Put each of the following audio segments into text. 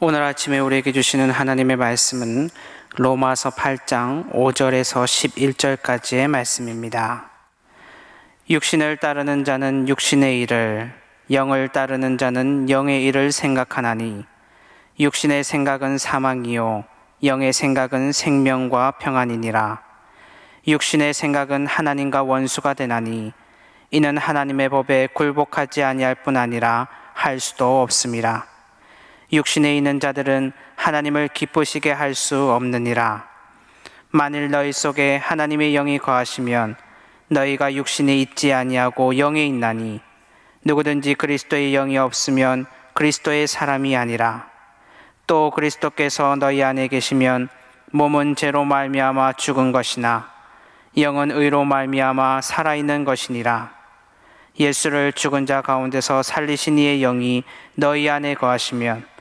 오늘 아침에 우리에게 주시는 하나님의 말씀은 로마서 8장 5절에서 11절까지의 말씀입니다. 육신을 따르는 자는 육신의 일을, 영을 따르는 자는 영의 일을 생각하나니 육신의 생각은 사망이요 영의 생각은 생명과 평안이니라. 육신의 생각은 하나님과 원수가 되나니 이는 하나님의 법에 굴복하지 아니할 뿐 아니라 할 수도 없음이라. 육신에 있는 자들은 하나님을 기쁘시게 할 수 없느니라. 만일 너희 속에 하나님의 영이 거하시면 너희가 육신에 있지 아니하고 영에 있나니 누구든지 그리스도의 영이 없으면 그리스도의 사람이 아니라. 또 그리스도께서 너희 안에 계시면 몸은 죄로 말미암아 죽은 것이나 영은 의로 말미암아 살아있는 것이니라. 예수를 죽은 자 가운데서 살리신 이의 영이 너희 안에 거하시면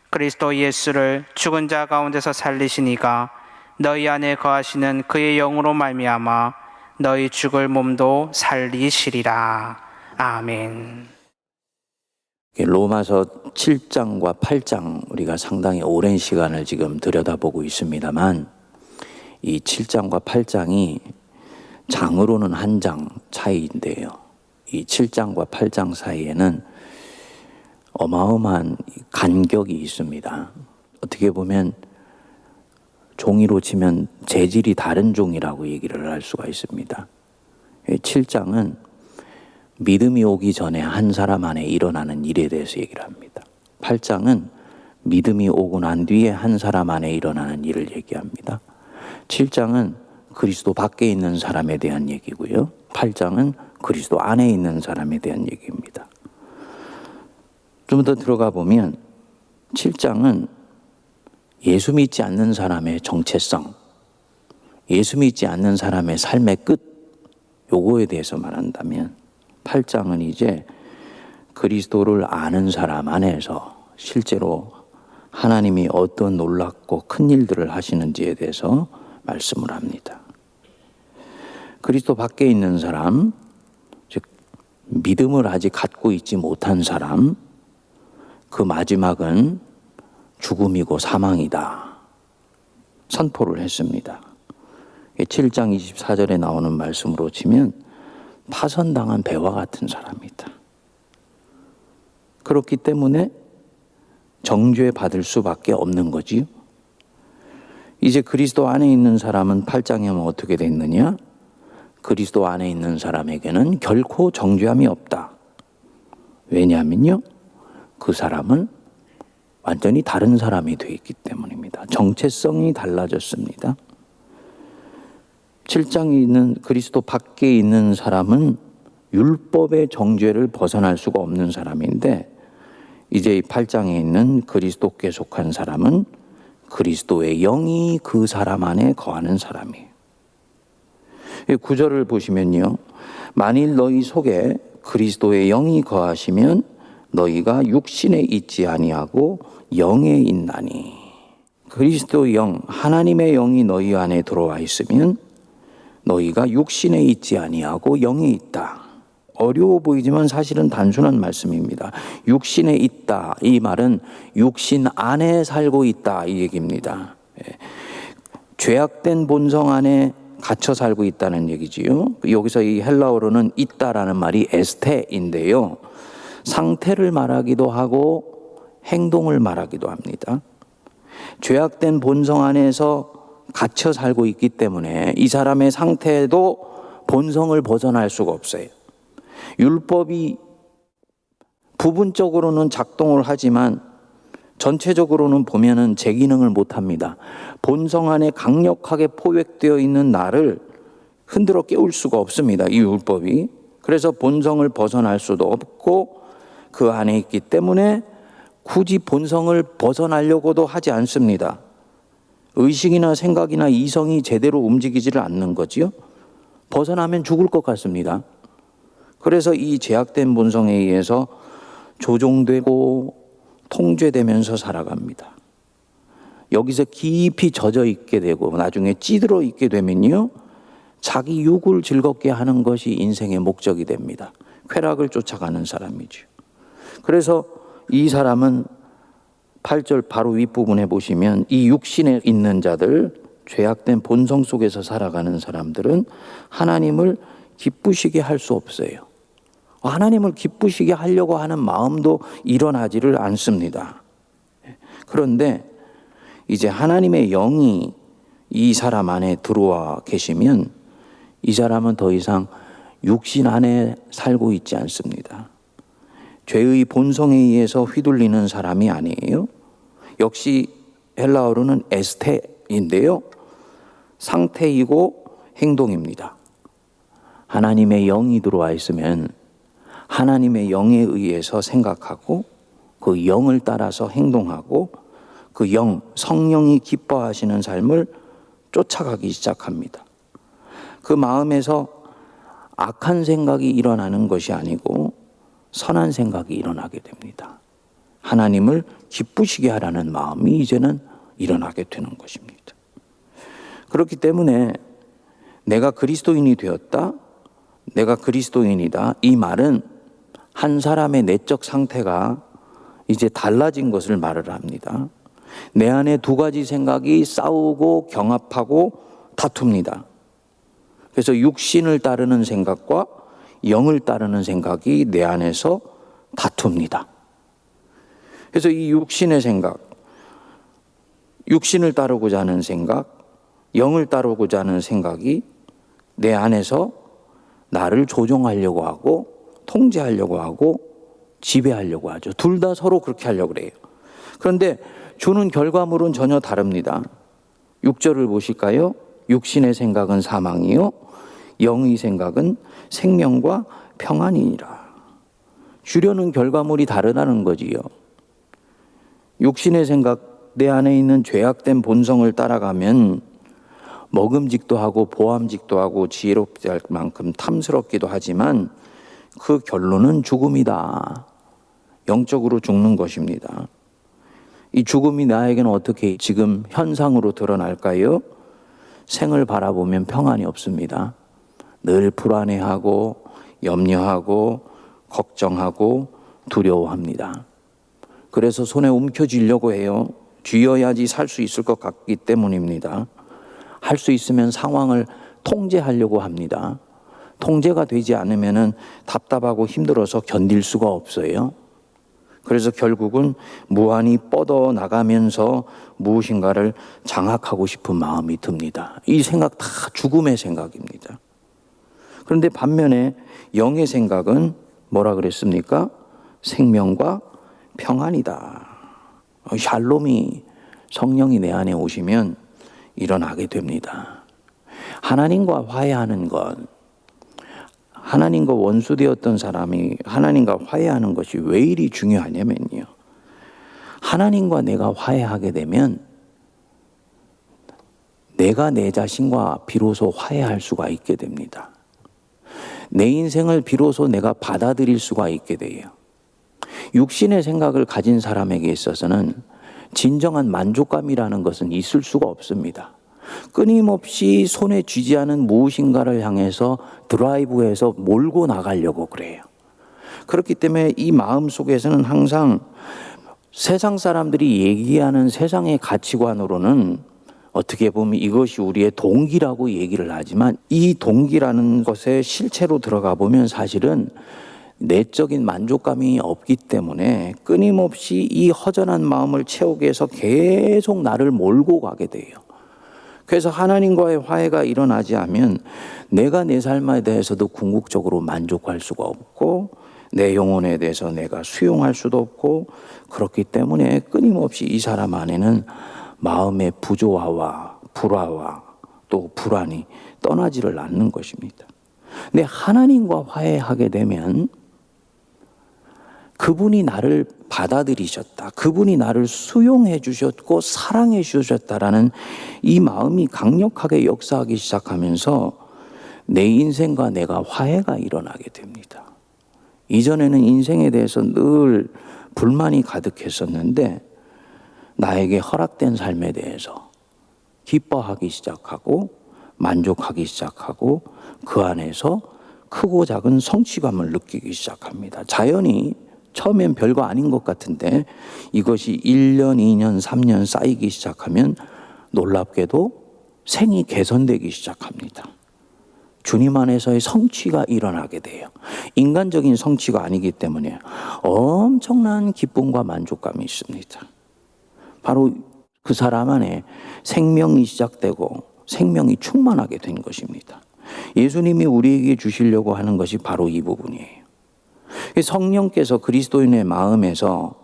그리스도 예수를 죽은 자 가운데서 살리신 이가 너희 안에 거하시는 그의 영으로 말미암아 너희 죽을 몸도 살리시리라. 아멘. 로마서 7장과 8장 우리가 상당히 오랜 시간을 지금 들여다보고 있습니다만 이 7장과 8장이 장으로는 한 장 차이인데요. 이 7장과 8장 사이에는 어마어마한 간격이 있습니다. 어떻게 보면 종이로 치면 재질이 다른 종이라고 얘기를 할 수가 있습니다. 7장은 믿음이 오기 전에 한 사람 안에 일어나는 일에 대해서 얘기를 합니다. 8장은 믿음이 오고 난 뒤에 한 사람 안에 일어나는 일을 얘기합니다. 7장은 그리스도 밖에 있는 사람에 대한 얘기고요. 8장은 그리스도 안에 있는 사람에 대한 얘기입니다. 좀 더 들어가 보면 7장은 예수 믿지 않는 사람의 정체성, 예수 믿지 않는 사람의 삶의 끝, 요거에 대해서 말한다면 8장은 이제 그리스도를 아는 사람 안에서 실제로 하나님이 어떤 놀랍고 큰 일들을 하시는지에 대해서 말씀을 합니다. 그리스도 밖에 있는 사람, 즉 믿음을 아직 갖고 있지 못한 사람, 그 마지막은 죽음이고 사망이다 선포를 했습니다. 7장 24절에 나오는 말씀으로 치면 파선당한 배와 같은 사람이다. 그렇기 때문에 정죄 받을 수밖에 없는 거지요. 이제 그리스도 안에 있는 사람은 8장에 하면 어떻게 됐느냐? 그리스도 안에 있는 사람에게는 결코 정죄함이 없다. 왜냐하면요, 그 사람은 완전히 다른 사람이 되어 있기 때문입니다. 정체성이 달라졌습니다. 7장에 있는 그리스도 밖에 있는 사람은 율법의 정죄를 벗어날 수가 없는 사람인데, 이제 8장에 있는 그리스도께 속한 사람은 그리스도의 영이 그 사람 안에 거하는 사람이에요. 9절을 보시면요, 만일 너희 속에 그리스도의 영이 거하시면 너희가 육신에 있지 아니하고 영에 있나니. 그리스도의 영, 하나님의 영이 너희 안에 들어와 있으면 너희가 육신에 있지 아니하고 영에 있다. 어려워 보이지만 사실은 단순한 말씀입니다. 육신에 있다, 이 말은 육신 안에 살고 있다, 이 얘기입니다. 죄악된 본성 안에 갇혀 살고 있다는 얘기지요. 여기서 이 헬라어로는 있다라는 말이 에스테인데요, 상태를 말하기도 하고 행동을 말하기도 합니다. 죄악된 본성 안에서 갇혀 살고 있기 때문에 이 사람의 상태도 본성을 벗어날 수가 없어요. 율법이 부분적으로는 작동을 하지만 전체적으로는 보면은 제 기능을 못합니다. 본성 안에 강력하게 포획되어 있는 나를 흔들어 깨울 수가 없습니다, 이 율법이. 그래서 본성을 벗어날 수도 없고 그 안에 있기 때문에 굳이 본성을 벗어나려고도 하지 않습니다. 의식이나 생각이나 이성이 제대로 움직이지를 않는 거지요. 벗어나면 죽을 것 같습니다. 그래서 이 제약된 본성에 의해서 조종되고 통제되면서 살아갑니다. 여기서 깊이 젖어 있게 되고 나중에 찌들어 있게 되면요, 자기 육을 즐겁게 하는 것이 인생의 목적이 됩니다. 쾌락을 쫓아가는 사람이죠. 그래서 이 사람은 8절 바로 윗부분에 보시면 이 육신에 있는 자들, 죄악된 본성 속에서 살아가는 사람들은 하나님을 기쁘시게 할 수 없어요. 하나님을 기쁘시게 하려고 하는 마음도 일어나지를 않습니다. 그런데 이제 하나님의 영이 이 사람 안에 들어와 계시면 이 사람은 더 이상 육신 안에 살고 있지 않습니다. 죄의 본성에 의해서 휘둘리는 사람이 아니에요. 역시 헬라어로는 에스테인데요. 상태이고 행동입니다. 하나님의 영이 들어와 있으면 하나님의 영에 의해서 생각하고 그 영을 따라서 행동하고 그 영, 성령이 기뻐하시는 삶을 쫓아가기 시작합니다. 그 마음에서 악한 생각이 일어나는 것이 아니고 선한 생각이 일어나게 됩니다. 하나님을 기쁘시게 하라는 마음이 이제는 일어나게 되는 것입니다. 그렇기 때문에 내가 그리스도인이 되었다, 내가 그리스도인이다, 이 말은 한 사람의 내적 상태가 이제 달라진 것을 말을 합니다. 내 안에 두 가지 생각이 싸우고 경합하고 다툽니다. 그래서 육신을 따르는 생각과 영을 따르는 생각이 내 안에서 다툽니다. 그래서 이 육신의 생각, 육신을 따르고자 하는 생각, 영을 따르고자 하는 생각이 내 안에서 나를 조종하려고 하고 통제하려고 하고 지배하려고 하죠. 둘 다 서로 그렇게 하려고 그래요. 그런데 주는 결과물은 전혀 다릅니다. 6절을 보실까요? 육신의 생각은 사망이요 영의 생각은 생명과 평안이니라. 주려는 결과물이 다르다는 거지요. 육신의 생각, 내 안에 있는 죄악된 본성을 따라가면 먹음직도 하고 보암직도 하고 지혜롭지 할 만큼 탐스럽기도 하지만 그 결론은 죽음이다. 영적으로 죽는 것입니다. 이 죽음이 나에게는 어떻게 지금 현상으로 드러날까요? 생을 바라보면 평안이 없습니다. 늘 불안해하고 염려하고 걱정하고 두려워합니다. 그래서 손에 움켜쥐려고 해요. 쥐어야지 살 수 있을 것 같기 때문입니다. 할 수 있으면 상황을 통제하려고 합니다. 통제가 되지 않으면 답답하고 힘들어서 견딜 수가 없어요. 그래서 결국은 무한히 뻗어나가면서 무엇인가를 장악하고 싶은 마음이 듭니다. 이 생각 다 죽음의 생각입니다. 그런데 반면에 영의 생각은 뭐라 그랬습니까? 생명과 평안이다. 샬롬이, 성령이 내 안에 오시면 일어나게 됩니다. 하나님과 화해하는 것, 하나님과 원수되었던 사람이 하나님과 화해하는 것이 왜 이리 중요하냐면요. 하나님과 내가 화해하게 되면 내가 내 자신과 비로소 화해할 수가 있게 됩니다. 내 인생을 비로소 내가 받아들일 수가 있게 돼요. 육신의 생각을 가진 사람에게 있어서는 진정한 만족감이라는 것은 있을 수가 없습니다. 끊임없이 손에 쥐지 않은 무엇인가를 향해서 드라이브해서 몰고 나가려고 그래요. 그렇기 때문에 이 마음 속에서는 항상 세상 사람들이 얘기하는 세상의 가치관으로는 어떻게 보면 이것이 우리의 동기라고 얘기를 하지만 이 동기라는 것에 실체로 들어가 보면 사실은 내적인 만족감이 없기 때문에 끊임없이 이 허전한 마음을 채우기 위해서 계속 나를 몰고 가게 돼요. 그래서 하나님과의 화해가 일어나지 않으면 내가 내 삶에 대해서도 궁극적으로 만족할 수가 없고 내 영혼에 대해서 내가 수용할 수도 없고 그렇기 때문에 끊임없이 이 사람 안에는 마음의 부조화와 불화와 또 불안이 떠나지를 않는 것입니다. 근데 하나님과 화해하게 되면 그분이 나를 받아들이셨다. 그분이 나를 수용해 주셨고 사랑해 주셨다라는 이 마음이 강력하게 역사하기 시작하면서 내 인생과 내가 화해가 일어나게 됩니다. 이전에는 인생에 대해서 늘 불만이 가득했었는데 나에게 허락된 삶에 대해서 기뻐하기 시작하고 만족하기 시작하고 그 안에서 크고 작은 성취감을 느끼기 시작합니다. 자연히 처음엔 별거 아닌 것 같은데 이것이 1년, 2년, 3년 쌓이기 시작하면 놀랍게도 생이 개선되기 시작합니다. 주님 안에서의 성취가 일어나게 돼요. 인간적인 성취가 아니기 때문에 엄청난 기쁨과 만족감이 있습니다. 바로 그 사람 안에 생명이 시작되고 생명이 충만하게 된 것입니다. 예수님이 우리에게 주시려고 하는 것이 바로 이 부분이에요. 성령께서 그리스도인의 마음에서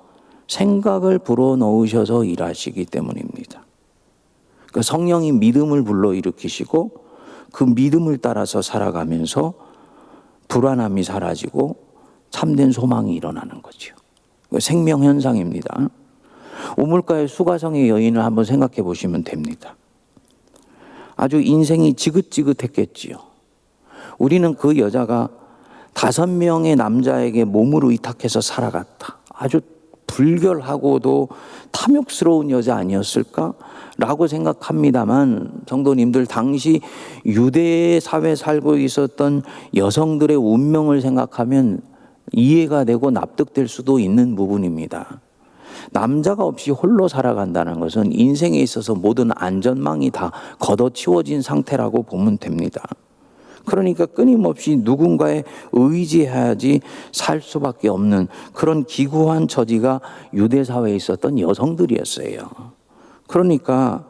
생각을 불어넣으셔서 일하시기 때문입니다. 그러니까 성령이 믿음을 불러일으키시고 그 믿음을 따라서 살아가면서 불안함이 사라지고 참된 소망이 일어나는 거죠. 생명 현상입니다. 우물가의 수가성의 여인을 한번 생각해 보시면 됩니다. 아주 인생이 지긋지긋했겠지요. 우리는 그 여자가 5명의 남자에게 몸을 의탁해서 살아갔다. 아주 불결하고도 탐욕스러운 여자 아니었을까? 라고 생각합니다만 성도님들, 당시 유대 사회에 살고 있었던 여성들의 운명을 생각하면 이해가 되고 납득될 수도 있는 부분입니다. 남자가 없이 홀로 살아간다는 것은 인생에 있어서 모든 안전망이 다 걷어치워진 상태라고 보면 됩니다. 그러니까 끊임없이 누군가에 의지해야지 살 수밖에 없는 그런 기구한 처지가 유대 사회에 있었던 여성들이었어요. 그러니까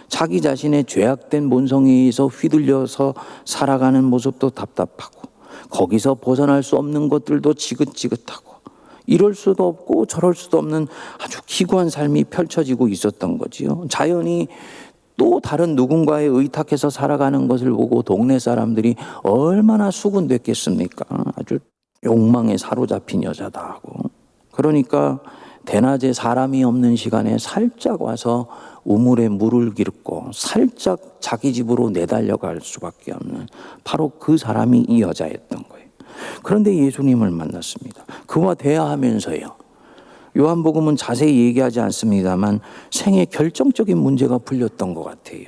자기 자신의 죄악된 본성에 의해서 휘둘려서 살아가는 모습도 답답하고 거기서 벗어날 수 없는 것들도 지긋지긋하고 이럴 수도 없고 저럴 수도 없는 아주 기구한 삶이 펼쳐지고 있었던 거지요. 자연히 또 다른 누군가에 의탁해서 살아가는 것을 보고 동네 사람들이 얼마나 수군댔겠습니까? 아주 욕망에 사로잡힌 여자다 하고. 그러니까 대낮에 사람이 없는 시간에 살짝 와서 우물에 물을 기르고 살짝 자기 집으로 내달려갈 수밖에 없는 바로 그 사람이 이 여자였던 거예요. 그런데 예수님을 만났습니다. 그와 대화하면서요. 요한복음은 자세히 얘기하지 않습니다만 생애 결정적인 문제가 풀렸던 것 같아요.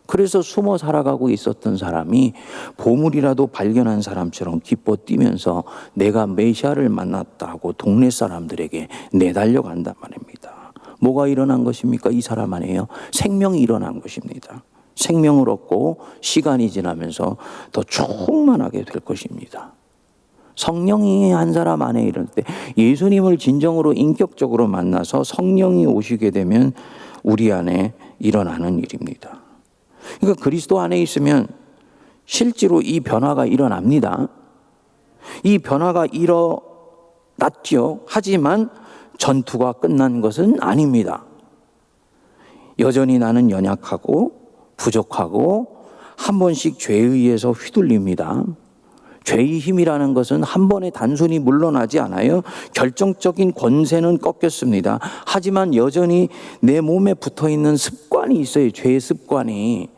그래서 숨어 살아가고 있었던 사람이 보물이라도 발견한 사람처럼 기뻐 뛰면서 내가 메시아를 만났다고 동네 사람들에게 내달려간단 말입니다. 뭐가 일어난 것입니까? 이 사람 안에요. 생명이 일어난 것입니다. 생명을 얻고 시간이 지나면서 더 충만하게 될 것입니다. 성령이 한 사람 안에 이럴 때 예수님을 진정으로 인격적으로 만나서 성령이 오시게 되면 우리 안에 일어나는 일입니다. 그러니까 그리스도 안에 있으면 실제로 이 변화가 일어납니다. 이 변화가 일어났죠. 하지만 전투가 끝난 것은 아닙니다. 여전히 나는 연약하고 부족하고 한 번씩 죄에 의해서 휘둘립니다. 죄의 힘이라는 것은 한 번에 단순히 물러나지 않아요. 결정적인 권세는 꺾였습니다. 하지만 여전히 내 몸에 붙어있는 습관이 있어요. 죄의 습관이.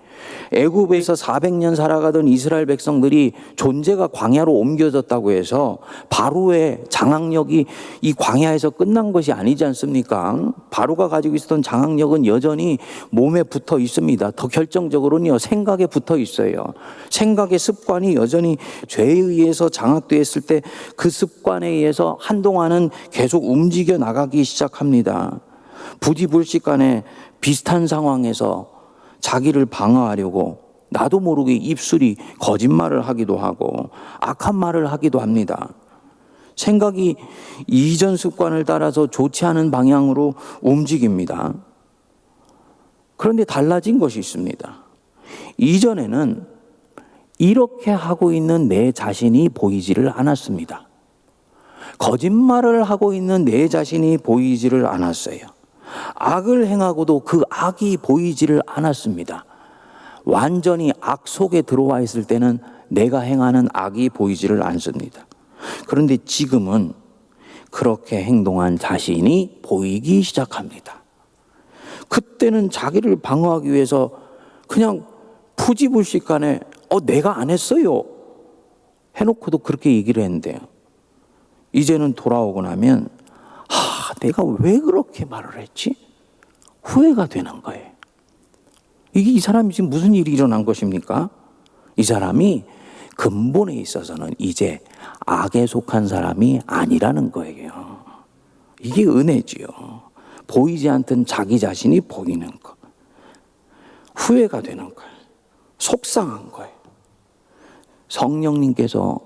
애굽에서 400년 살아가던 이스라엘 백성들이 존재가 광야로 옮겨졌다고 해서 바로의 장악력이 이 광야에서 끝난 것이 아니지 않습니까? 바로가 가지고 있었던 장악력은 여전히 몸에 붙어 있습니다. 더 결정적으로는요, 생각에 붙어 있어요. 생각의 습관이 여전히 죄에 의해서 장악되었을 때 그 습관에 의해서 한동안은 계속 움직여 나가기 시작합니다. 부지불식간에 비슷한 상황에서 자기를 방어하려고 나도 모르게 입술이 거짓말을 하기도 하고 악한 말을 하기도 합니다. 생각이 이전 습관을 따라서 좋지 않은 방향으로 움직입니다. 그런데 달라진 것이 있습니다. 이전에는 이렇게 하고 있는 내 자신이 보이지를 않았습니다. 거짓말을 하고 있는 내 자신이 보이지를 않았어요. 악을 행하고도 그 악이 보이지를 않았습니다. 완전히 악 속에 들어와 있을 때는 내가 행하는 악이 보이지를 않습니다. 그런데 지금은 그렇게 행동한 자신이 보이기 시작합니다. 그때는 자기를 방어하기 위해서 그냥 푸지불식간에 내가 안 했어요 해놓고도 그렇게 얘기를 했는데요. 이제는 돌아오고 나면 내가 왜 그렇게 말을 했지? 후회가 되는 거예요. 이 사람이 지금 무슨 일이 일어난 것입니까? 이 사람이 근본에 있어서는 이제 악에 속한 사람이 아니라는 거예요. 이게 은혜지요. 보이지 않던 자기 자신이 보이는 것. 후회가 되는 거예요. 속상한 거예요. 성령님께서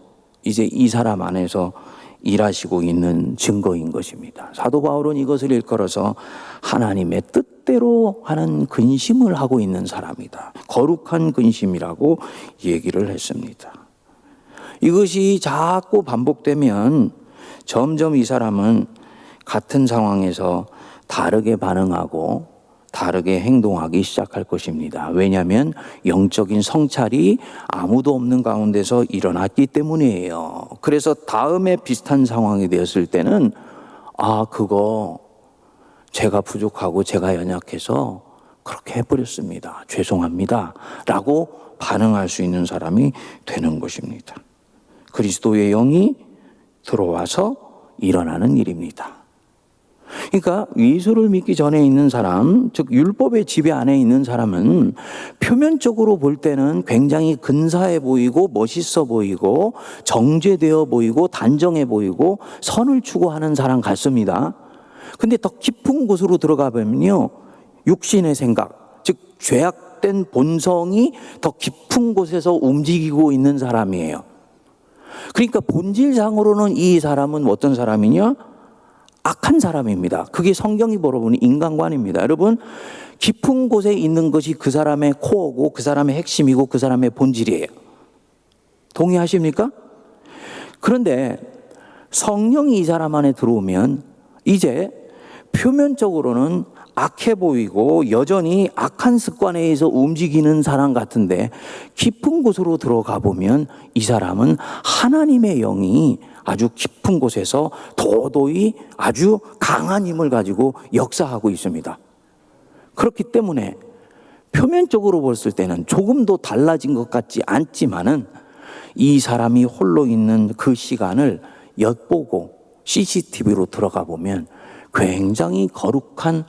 이제 이 사람 안에서 일하시고 있는 증거인 것입니다. 사도 바울은 이것을 일컬어서 하나님의 뜻대로 하는 근심을 하고 있는 사람이다. 거룩한 근심이라고 얘기를 했습니다. 이것이 자꾸 반복되면 점점 이 사람은 같은 상황에서 다르게 반응하고 다르게 행동하기 시작할 것입니다. 왜냐하면 영적인 성찰이 아무도 없는 가운데서 일어났기 때문이에요. 그래서 다음에 비슷한 상황이 되었을 때는 그거 제가 부족하고 제가 연약해서 그렇게 해버렸습니다. 죄송합니다. 라고 반응할 수 있는 사람이 되는 것입니다. 그리스도의 영이 들어와서 일어나는 일입니다. 그러니까 예수를 믿기 전에 있는 사람, 즉 율법의 지배 안에 있는 사람은 표면적으로 볼 때는 굉장히 근사해 보이고 멋있어 보이고 정죄되어 보이고 단정해 보이고 선을 추구하는 사람 같습니다. 근데 더 깊은 곳으로 들어가 보면요, 육신의 생각, 즉 죄악된 본성이 더 깊은 곳에서 움직이고 있는 사람이에요. 그러니까 본질상으로는 이 사람은 어떤 사람이냐? 악한 사람입니다. 그게 성경이 보러보는 인간관입니다. 여러분, 깊은 곳에 있는 것이 그 사람의 코어고 그 사람의 핵심이고 그 사람의 본질이에요. 동의하십니까? 그런데 성령이 이 사람 안에 들어오면 이제 표면적으로는 악해 보이고 여전히 악한 습관에 의해서 움직이는 사람 같은데 깊은 곳으로 들어가 보면 이 사람은 하나님의 영이 아주 깊은 곳에서 도도히 아주 강한 힘을 가지고 역사하고 있습니다. 그렇기 때문에 표면적으로 봤을 때는 조금도 달라진 것 같지 않지만은 이 사람이 홀로 있는 그 시간을 엿보고 CCTV로 들어가 보면 굉장히 거룩한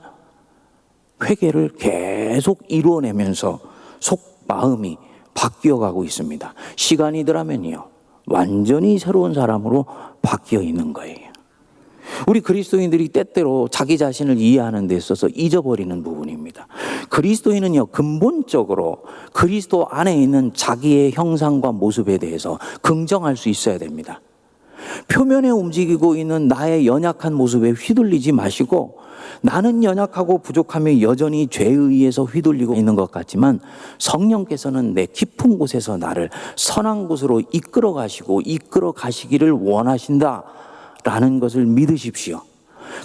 회개를 계속 이루어내면서 속 마음이 바뀌어가고 있습니다. 시간이 들어가면요, 완전히 새로운 사람으로 바뀌어 있는 거예요. 우리 그리스도인들이 때때로 자기 자신을 이해하는 데 있어서 잊어버리는 부분입니다. 그리스도인은요, 근본적으로 그리스도 안에 있는 자기의 형상과 모습에 대해서 긍정할 수 있어야 됩니다. 표면에 움직이고 있는 나의 연약한 모습에 휘둘리지 마시고, 나는 연약하고 부족하며 여전히 죄에 의해서 휘둘리고 있는 것 같지만 성령께서는 내 깊은 곳에서 나를 선한 곳으로 이끌어 가시고 이끌어 가시기를 원하신다라는 것을 믿으십시오.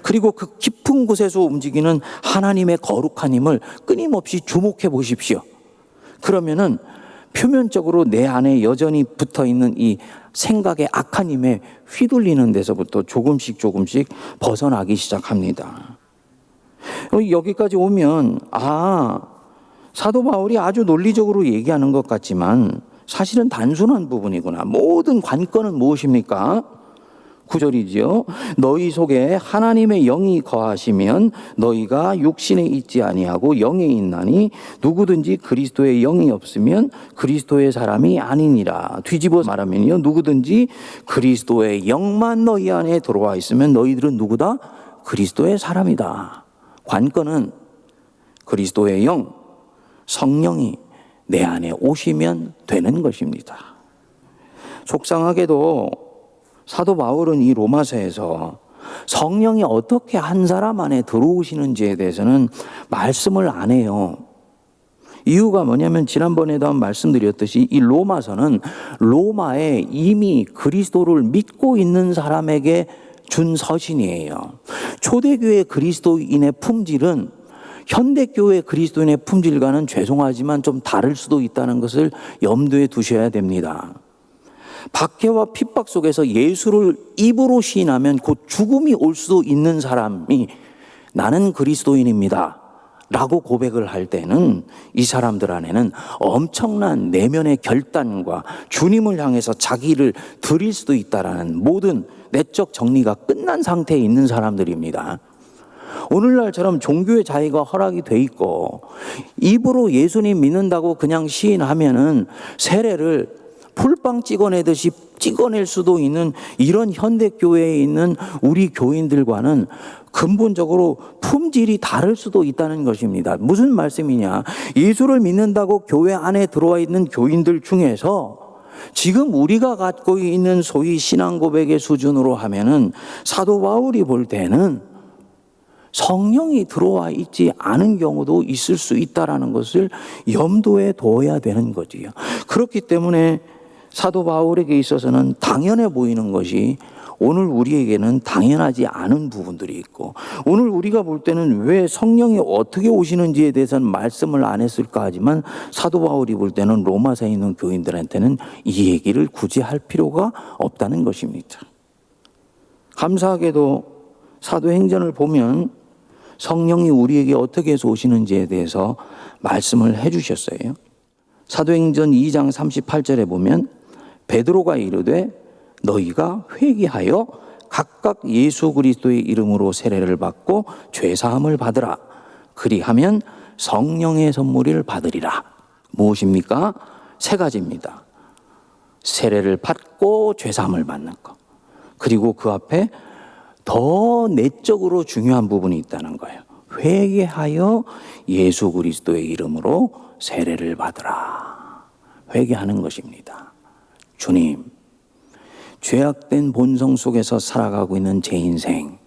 그리고 그 깊은 곳에서 움직이는 하나님의 거룩한 힘을 끊임없이 주목해 보십시오. 그러면은 표면적으로 내 안에 여전히 붙어 있는 이 생각의 악한 힘에 휘둘리는 데서부터 조금씩 벗어나기 시작합니다. 여기까지 오면 사도 바울이 아주 논리적으로 얘기하는 것 같지만 사실은 단순한 부분이구나. 모든 관건은 무엇입니까? 9절이지요. 너희 속에 하나님의 영이 거하시면 너희가 육신에 있지 아니하고 영에 있나니 누구든지 그리스도의 영이 없으면 그리스도의 사람이 아니니라. 뒤집어 말하면요, 누구든지 그리스도의 영만 너희 안에 들어와 있으면 너희들은 누구다? 그리스도의 사람이다. 관건은 그리스도의 영, 성령이 내 안에 오시면 되는 것입니다. 속상하게도 사도 바울은 이 로마서에서 성령이 어떻게 한 사람 안에 들어오시는지에 대해서는 말씀을 안 해요. 이유가 뭐냐면 지난번에도 한번 말씀드렸듯이 이 로마서는 로마에 이미 그리스도를 믿고 있는 사람에게 준 서신이에요. 초대교회 그리스도인의 품질은 현대교회 그리스도인의 품질과는 죄송하지만 좀 다를 수도 있다는 것을 염두에 두셔야 됩니다. 박해와 핍박 속에서 예수를 입으로 시인하면 곧 죽음이 올 수도 있는 사람이 나는 그리스도인입니다 라고 고백을 할 때는 이 사람들 안에는 엄청난 내면의 결단과 주님을 향해서 자기를 드릴 수도 있다라는 모든 내적 정리가 끝난 상태에 있는 사람들입니다. 오늘날처럼 종교의 자유가 허락이 돼 있고 입으로 예수님 믿는다고 그냥 시인하면은 세례를 풀빵 찍어내듯이 찍어낼 수도 있는 이런 현대교회에 있는 우리 교인들과는 근본적으로 품질이 다를 수도 있다는 것입니다. 무슨 말씀이냐? 예수를 믿는다고 교회 안에 들어와 있는 교인들 중에서 지금 우리가 갖고 있는 소위 신앙 고백의 수준으로 하면은 사도 바울이 볼 때는 성령이 들어와 있지 않은 경우도 있을 수 있다라는 것을 염두에 둬야 되는 거지요. 그렇기 때문에 사도 바울에게 있어서는 당연해 보이는 것이 오늘 우리에게는 당연하지 않은 부분들이 있고, 오늘 우리가 볼 때는 왜 성령이 어떻게 오시는지에 대해서는 말씀을 안 했을까 하지만 사도 바울이 볼 때는 로마서에 있는 교인들한테는 이 얘기를 굳이 할 필요가 없다는 것입니다. 감사하게도 사도행전을 보면 성령이 우리에게 어떻게 해서 오시는지에 대해서 말씀을 해 주셨어요. 사도행전 2장 38절에 보면 베드로가 이르되 너희가 회개하여 각각 예수 그리스도의 이름으로 세례를 받고 죄사함을 받으라. 그리하면 성령의 선물을 받으리라. 무엇입니까? 세 가지입니다. 세례를 받고 죄사함을 받는 것. 그리고 그 앞에 더 내적으로 중요한 부분이 있다는 거예요. 회개하여 예수 그리스도의 이름으로 세례를 받으라. 회개하는 것입니다. 주님, 죄악된 본성 속에서 살아가고 있는 제 인생,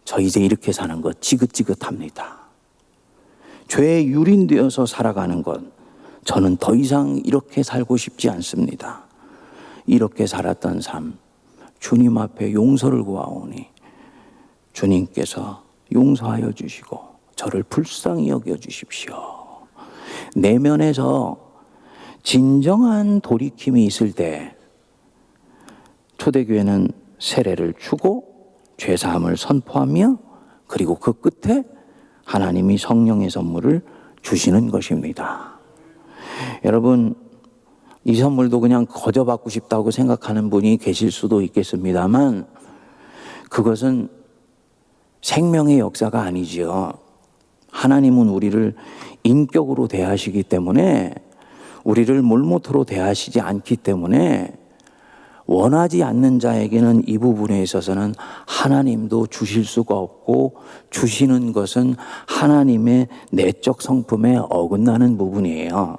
저 이제 이렇게 사는 것 지긋지긋합니다. 죄에 유린되어서 살아가는 것, 저는 더 이상 이렇게 살고 싶지 않습니다. 이렇게 살았던 삶, 주님 앞에 용서를 구하오니 주님께서 용서하여 주시고 저를 불쌍히 여겨 주십시오. 내면에서 진정한 돌이킴이 있을 때 초대교회는 세례를 주고 죄사함을 선포하며 그리고 그 끝에 하나님이 성령의 선물을 주시는 것입니다. 여러분, 이 선물도 그냥 거저 받고 싶다고 생각하는 분이 계실 수도 있겠습니다만 그것은 생명의 역사가 아니지요. 하나님은 우리를 인격으로 대하시기 때문에, 우리를 몰모토로 대하시지 않기 때문에 원하지 않는 자에게는 이 부분에 있어서는 하나님도 주실 수가 없고, 주시는 것은 하나님의 내적 성품에 어긋나는 부분이에요.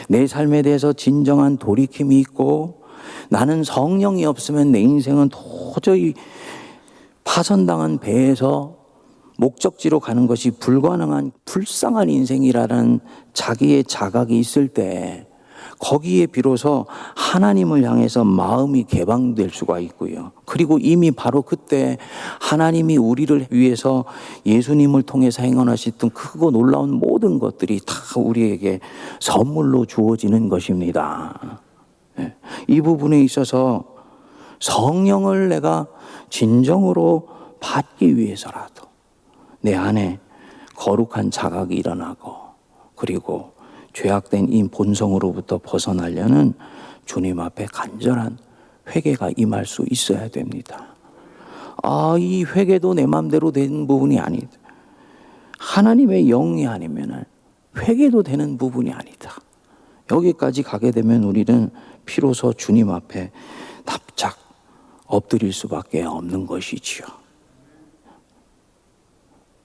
내 삶에 대해서 진정한 돌이킴이 있고, 나는 성령이 없으면 내 인생은 도저히 파선당한 배에서 목적지로 가는 것이 불가능한 불쌍한 인생이라는 자기의 자각이 있을 때 거기에 비로소 하나님을 향해서 마음이 개방될 수가 있고요. 그리고 이미 바로 그때 하나님이 우리를 위해서 예수님을 통해서 행하셨던 크고 놀라운 모든 것들이 다 우리에게 선물로 주어지는 것입니다. 이 부분에 있어서 성령을 내가 진정으로 받기 위해서라도 내 안에 거룩한 자각이 일어나고, 그리고 죄악된 이 본성으로부터 벗어나려는 주님 앞에 간절한 회개가 임할 수 있어야 됩니다. 이 회개도 내 마음대로 되는 부분이 아니다. 하나님의 영이 아니면 회개도 되는 부분이 아니다. 여기까지 가게 되면 우리는 비로소 주님 앞에 납작 엎드릴 수밖에 없는 것이지요.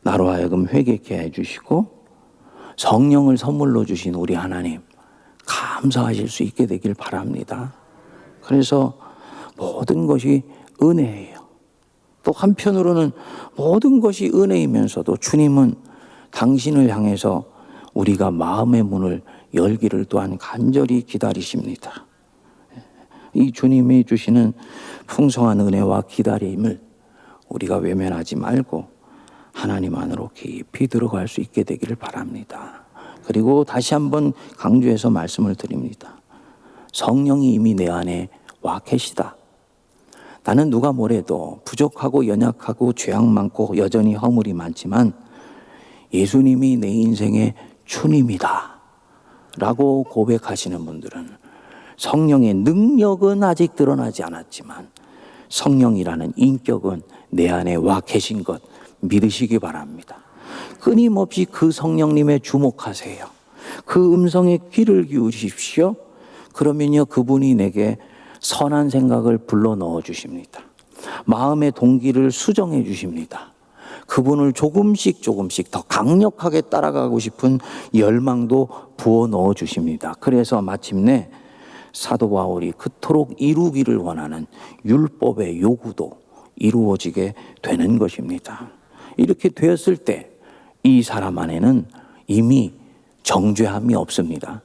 나로 하여금 회개케 해주시고 성령을 선물로 주신 우리 하나님 감사하실 수 있게 되길 바랍니다. 그래서 모든 것이 은혜예요. 또 한편으로는 모든 것이 은혜이면서도 주님은 당신을 향해서 우리가 마음의 문을 열기를 또한 간절히 기다리십니다. 이 주님이 주시는 풍성한 은혜와 기다림을 우리가 외면하지 말고 하나님 안으로 깊이 들어갈 수 있게 되기를 바랍니다. 그리고 다시 한번 강조해서 말씀을 드립니다. 성령이 이미 내 안에 와 계시다. 나는 누가 뭐래도 부족하고 연약하고 죄악 많고 여전히 허물이 많지만 예수님이 내 인생의 주님이다 라고 고백하시는 분들은 성령의 능력은 아직 드러나지 않았지만 성령이라는 인격은 내 안에 와 계신 것 믿으시기 바랍니다. 끊임없이 그 성령님에 주목하세요. 그 음성에 귀를 기울이십시오. 그러면요, 그분이 내게 선한 생각을 불러 넣어 주십니다. 마음의 동기를 수정해 주십니다. 그분을 조금씩 더 강력하게 따라가고 싶은 열망도 부어 넣어 주십니다. 그래서 마침내 사도 바울이 그토록 이루기를 원하는 율법의 요구도 이루어지게 되는 것입니다. 이렇게 되었을 때 이 사람 안에는 이미 정죄함이 없습니다.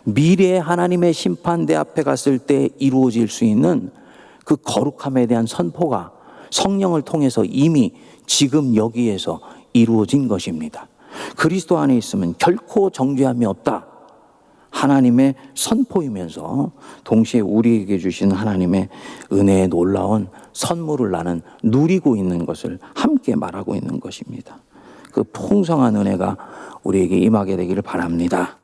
미래의 하나님의 심판대 앞에 갔을 때 이루어질 수 있는 그 거룩함에 대한 선포가 성령을 통해서 이미 지금 여기에서 이루어진 것입니다. 그리스도 안에 있으면 결코 정죄함이 없다. 하나님의 선포이면서 동시에 우리에게 주신 하나님의 은혜의 놀라운 선물을 나는 누리고 있는 것을 함께 말하고 있는 것입니다. 그 풍성한 은혜가 우리에게 임하게 되기를 바랍니다.